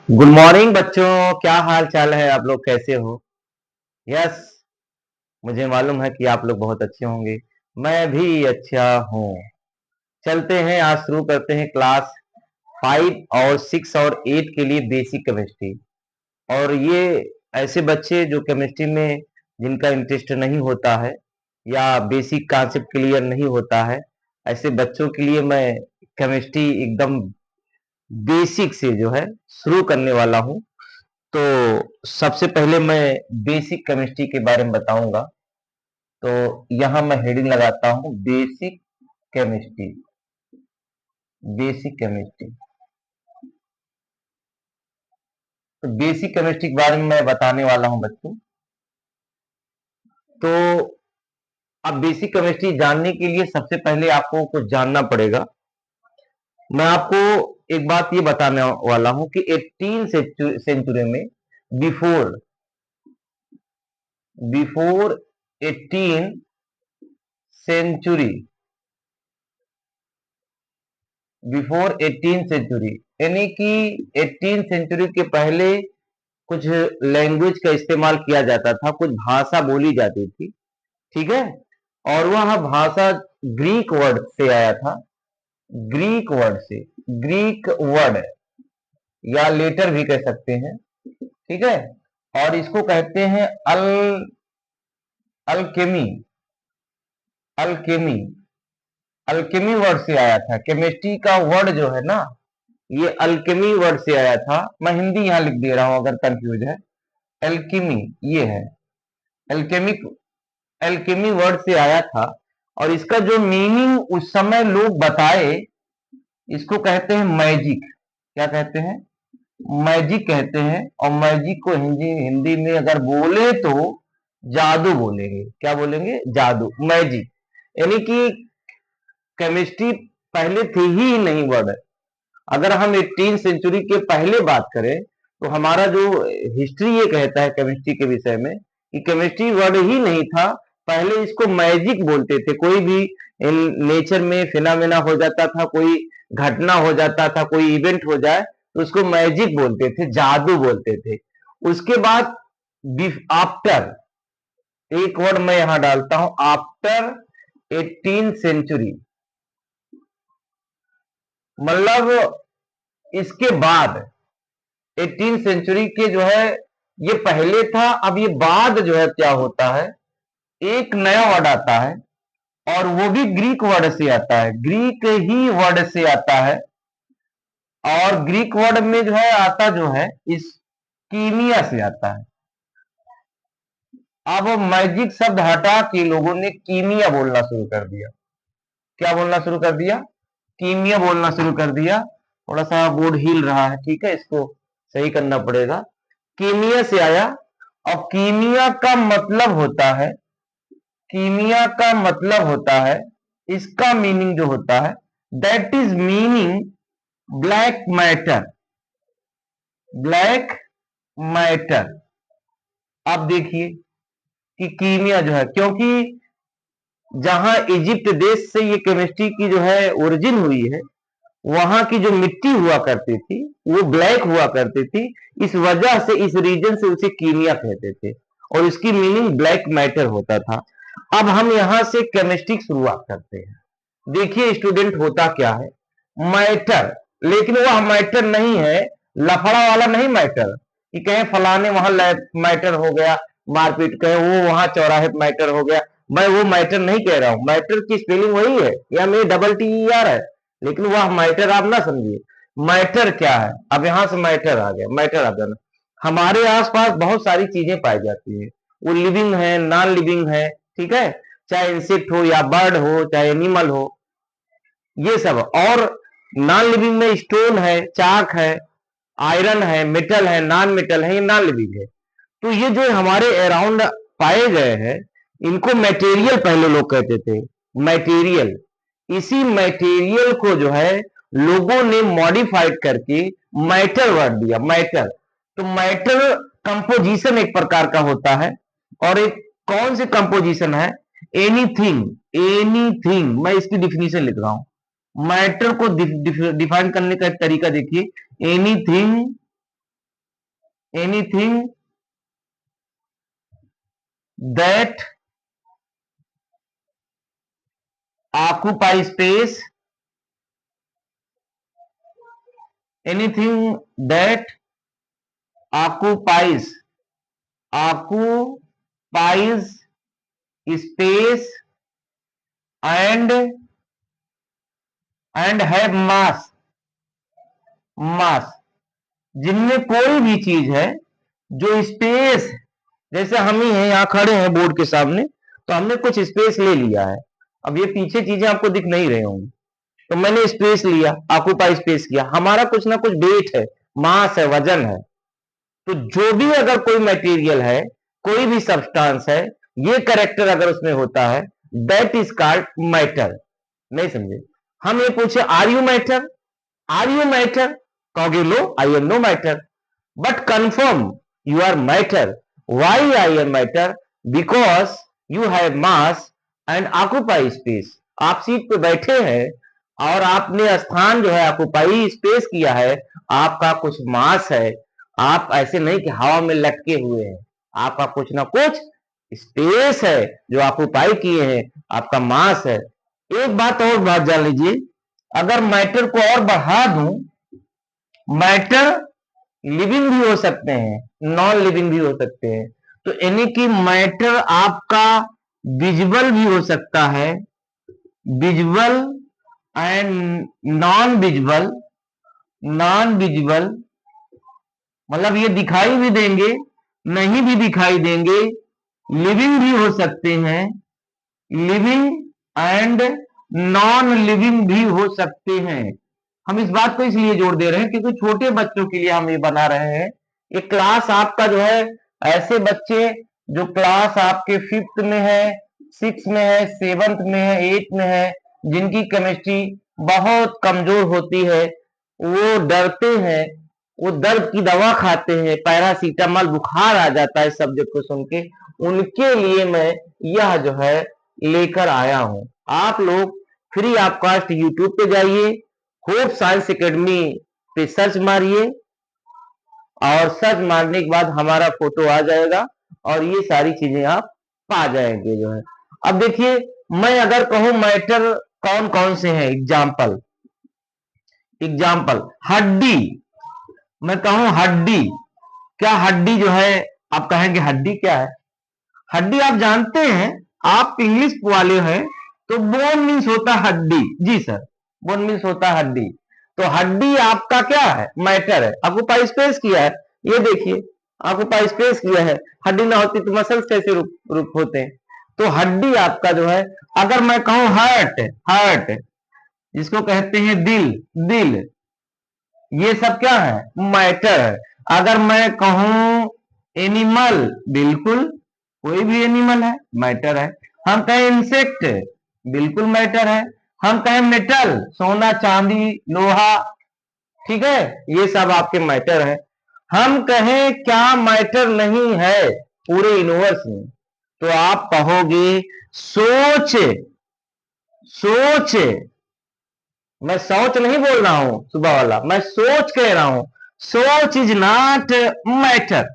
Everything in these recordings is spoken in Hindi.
गुड मॉर्निंग बच्चों, क्या हाल चाल है? आप लोग कैसे हो? यस, मुझे मालूम है कि आप लोग बहुत अच्छे होंगे। मैं भी अच्छा हूँ। चलते हैं, आज शुरू करते हैं क्लास 5 और 6 और 8 के लिए बेसिक केमिस्ट्री। और ये ऐसे बच्चे जो केमिस्ट्री में जिनका इंटरेस्ट नहीं होता है या बेसिक कॉन्सेप्ट क्लियर नहीं होता है, ऐसे बच्चों के लिए मैं केमिस्ट्री एकदम बेसिक से जो है शुरू करने वाला हूँ। तो सबसे पहले मैं बेसिक केमिस्ट्री के बारे में बताऊंगा। तो यहां मैं हेडिंग लगाता हूं बेसिक केमिस्ट्री। Basic chemistry. तो बेसिक केमिस्ट्री के बारे में मैं बताने वाला हूं बच्चों। तो अब बेसिक केमिस्ट्री जानने के लिए सबसे पहले आपको कुछ जानना पड़ेगा। मैं आपको एक बात ये बताने वाला हूं कि 18 सेंचुरी में before before 18 century before 18 century यानी कि 18 सेंचुरी के पहले कुछ लैंग्वेज का इस्तेमाल किया जाता था, कुछ भाषा बोली जाती थी। ठीक है। और वह भाषा ग्रीक वर्ड से आया था। ग्रीक वर्ड से, ग्रीक वर्ड या लेटर भी कह सकते हैं। ठीक है। और इसको कहते हैं अल्केमी। अल्केमी अल्केमी वर्ड से आया था। केमिस्ट्री का वर्ड जो है ना, ये अल्केमी वर्ड से आया था। मैं हिंदी यहां लिख दे रहा हूं अगर कंफ्यूज है। एल्केमी ये है। एल्केमिक एल्केमी वर्ड से आया था। और इसका जो मीनिंग उस समय लोग बताए, इसको कहते हैं मैजिक। क्या कहते हैं? मैजिक कहते हैं। और मैजिक को हिंदी हिंदी में अगर बोले तो जादू बोलेंगे। क्या बोलेंगे? जादू, मैजिक। यानी कि केमिस्ट्री पहले थी ही नहीं वर्ड। अगर हम 18 सेंचुरी के पहले बात करें तो हमारा जो हिस्ट्री ये कहता है केमिस्ट्री के विषय में कि केमिस्ट्री वर्ड ही नहीं था। पहले इसको मैजिक बोलते थे। कोई भी नेचर में फिनोमेना हो जाता था, कोई घटना हो जाता था, कोई इवेंट हो जाए तो उसको मैजिक बोलते थे, जादू बोलते थे। उसके बाद आफ्टर, एक वर्ड मैं यहां डालता हूं, आफ्टर 18 सेंचुरी, मतलब इसके बाद 18 सेंचुरी के जो है, ये पहले था, अब ये बाद जो है क्या होता है, एक नया वर्ड आता है। और वो भी ग्रीक वर्ड से आता है, ग्रीक ही वर्ड से आता है। और ग्रीक वर्ड में जो है आता जो है इस कीमिया से आता है। अब मैजिक शब्द हटा के लोगों ने कीमिया बोलना शुरू कर दिया। क्या बोलना शुरू कर दिया? कीमिया बोलना शुरू कर दिया। थोड़ा सा बोर्ड हिल रहा है, ठीक है, इसको सही करना पड़ेगा। कीमिया से आया। और कीमिया का मतलब होता है, कीमिया का मतलब होता है, इसका मीनिंग जो होता है, that is meaning black matter. Black matter. अब देखिए कि कीमिया जो है, क्योंकि जहां इजिप्ट देश से ये केमिस्ट्री की जो है ओरिजिन हुई है, वहां की जो मिट्टी हुआ करती थी वो ब्लैक हुआ करती थी। इस वजह से, इस रीजन से उसे कीमिया कहते थे। और इसकी मीनिंग ब्लैक मैटर होता था। अब हम यहां से केमिस्ट्री की शुरुआत करते हैं। देखिए स्टूडेंट, होता क्या है, मैटर, लेकिन वह मैटर नहीं है, लफड़ा वाला नहीं मैटर कि कहें फलाने वहां मैटर हो गया, मारपीट, कहें वो वहां चौराहे मैटर हो गया। मैं वो मैटर नहीं कह रहा हूं। मैटर की स्पेलिंग वही है, या मेरे डबल टी ई आर है, लेकिन वह मैटर आप ना समझिए। मैटर क्या है? अब यहां से मैटर आ गया, मैटर आ जाना। हमारे आसपास बहुत सारी चीजें पाई जाती है। वो लिविंग है, नॉन लिविंग है। ठीक है। चाहे इंसेक्ट हो या बर्ड हो, चाहे एनिमल हो, ये सब। और नॉन लिविंग में स्टोन है, चाक है, आयरन है, मेटल है, नॉन मेटल है, ये नॉन लिविंग है। तो ये जो हमारे अराउंड पाए गए हैं, इनको मटेरियल पहले लोग कहते थे। मटेरियल। इसी मटेरियल को जो है लोगों ने मॉडिफाइड करके मैटर वर्ड दिया, मैटर। तो मैटर कंपोजिशन एक प्रकार का होता है। और एक कौन सी कंपोजिशन है? एनीथिंग। एनीथिंग, मैं इसकी डिफिनीशन लिख रहा हूं। मैटर को डिफाइन करने का एक तरीका देखिए। Anything anything that occupy space, anything that occupies occupies space and have mass, जिनमें कोई भी चीज है जो स्पेस, जैसे हम ही हैं यहां खड़े हैं बोर्ड के सामने, तो हमने कुछ स्पेस ले लिया है। अब ये पीछे चीजें आपको दिख नहीं रही होंगी, तो मैंने स्पेस लिया, ऑक्यूपाई स्पेस किया, हमारा कुछ ना कुछ वेट है, मास है, वजन है। तो जो भी अगर कोई मटेरियल है, कोई भी सब्सटेंस है, ये कैरेक्टर अगर उसमें होता है, दैट इज कॉल्ड मैटर। नहीं समझे? हम ये पूछे are you matter, are you matter, कहोगे लो I am no matter, but confirm you are matter. Why I am matter? Because you have mass and occupy space. आप सीट पे बैठे हैं और आपने स्थान जो है ऑक्यूपाई स्पेस किया है, आपका कुछ मास है। आप ऐसे नहीं कि हवा में लटके हुए हैं, आपका कुछ ना कुछ स्पेस है जो ऑक्यूपाई किए हैं, आपका मास है। एक बात जान लीजिए, अगर मैटर को और बढ़ा दूं, मैटर लिविंग भी हो सकते हैं, नॉन लिविंग भी हो सकते हैं। तो यानी कि मैटर आपका विजुअल भी हो सकता है, visual and non visual. Non visual मतलब ये दिखाई भी देंगे, नहीं भी दिखाई देंगे, लिविंग भी हो सकते हैं, लिविंग एंड नॉन लिविंग भी हो सकते हैं। हम इस बात को इसलिए जोड़ दे रहे हैं क्योंकि छोटे बच्चों के लिए हम ये बना रहे हैं। ये क्लास आपका जो है, ऐसे बच्चे जो क्लास आपके 5th में है, 6 में है, 7th में है, 8 में है, जिनकी केमिस्ट्री बहुत कमजोर होती है, वो डरते हैं, वो दर्द की दवा खाते हैं, पैरासीटामॉल, बुखार आ जाता है सब्जेक्ट को सुन के, उनके लिए मैं यह जो है लेकर आया हूं। आप लोग फ्री ऑफ कॉस्ट यूट्यूब पे जाइए, होप साइंस एकेडमी पे सर्च मारिए, और सर्च मारने के बाद हमारा फोटो आ जाएगा और ये सारी चीजें आप पा जाएंगे जो है। अब देखिए, मैं अगर कहूं मैटर कौन कौन से हैं, एग्जाम्पल, एग्जाम्पल हड्डी, मैं कहूं हड्डी, क्या हड्डी जो है, आप कहेंगे हड्डी क्या है? हड्डी आप जानते हैं, आप इंग्लिश वाले हैं, तो बोन मीन्स होता है हड्डी। जी सर, बोन मीन्स होता है हड्डी। तो हड्डी आपका क्या है? मैटर है। ऑक्यूपाई स्पेस किया है, ये देखिए ऑक्यूपाई स्पेस किया है। हड्डी ना होती तो मसल्स कैसे रूप होते हैं? तो हड्डी आपका जो है, अगर मैं कहूं हार्ट, हार्ट जिसको कहते हैं दिल, दिल, ये सब क्या है? मैटर है। अगर मैं कहूं एनिमल, बिल्कुल कोई भी एनिमल है, मैटर है। हम कहें इंसेक्ट, बिल्कुल मैटर है। हम कहें मेटल, सोना चांदी लोहा, ठीक है, ये सब आपके मैटर है। हम कहें क्या मैटर नहीं है पूरे यूनिवर्स में, तो आप कहोगे सोच, सोच। मैं सोच नहीं बोल रहा हूं सुबह वाला, मैं सोच कह रहा हूं। सोच is not matter.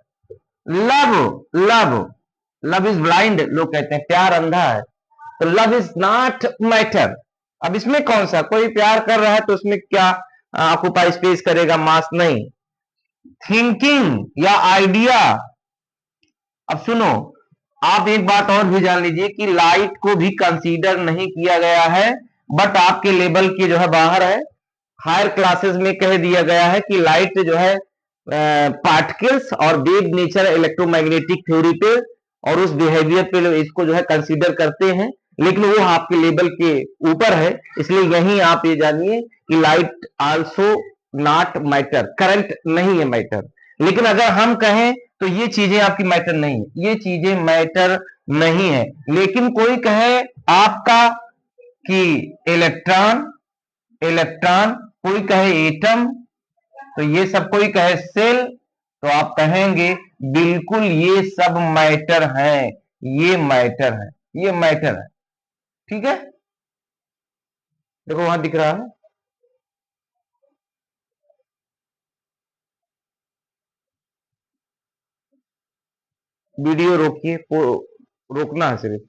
Love, love, love is blind, लोग कहते हैं प्यार अंधा है, तो लव इज नॉट मैटर। अब इसमें कौन सा, कोई प्यार कर रहा है तो उसमें क्या ऑक्यूपाई स्पेस करेगा? मास नहीं। थिंकिंग या आइडिया, अब सुनो, आप एक बात और भी जान लीजिए कि लाइट को भी कंसीडर नहीं किया गया है, बट आपके लेवल के जो है बाहर है। हायर क्लासेस में कह दिया गया है कि लाइट जो है पार्टिकल्स और वेव नेचर इलेक्ट्रोमैग्नेटिक थ्योरी पे और उस बिहेवियर पे इसको जो है कंसीडर करते हैं, लेकिन वो आपके लेवल के ऊपर है। इसलिए यही आप ये जानिए कि light also not matter, current नहीं है मैटर। लेकिन अगर हम कहें तो ये चीजें आपकी मैटर नहीं है, ये चीजें मैटर नहीं है। लेकिन कोई कहे आपका कि इलेक्ट्रॉन, इलेक्ट्रॉन, कोई कहे एटम, तो ये सब, कोई कहे सेल, तो आप कहेंगे बिल्कुल ये सब मैटर हैं, ये मैटर है, ये मैटर है। ठीक है, देखो वहां दिख रहा है। वीडियो रोकिए, रोकना है सिर्फ।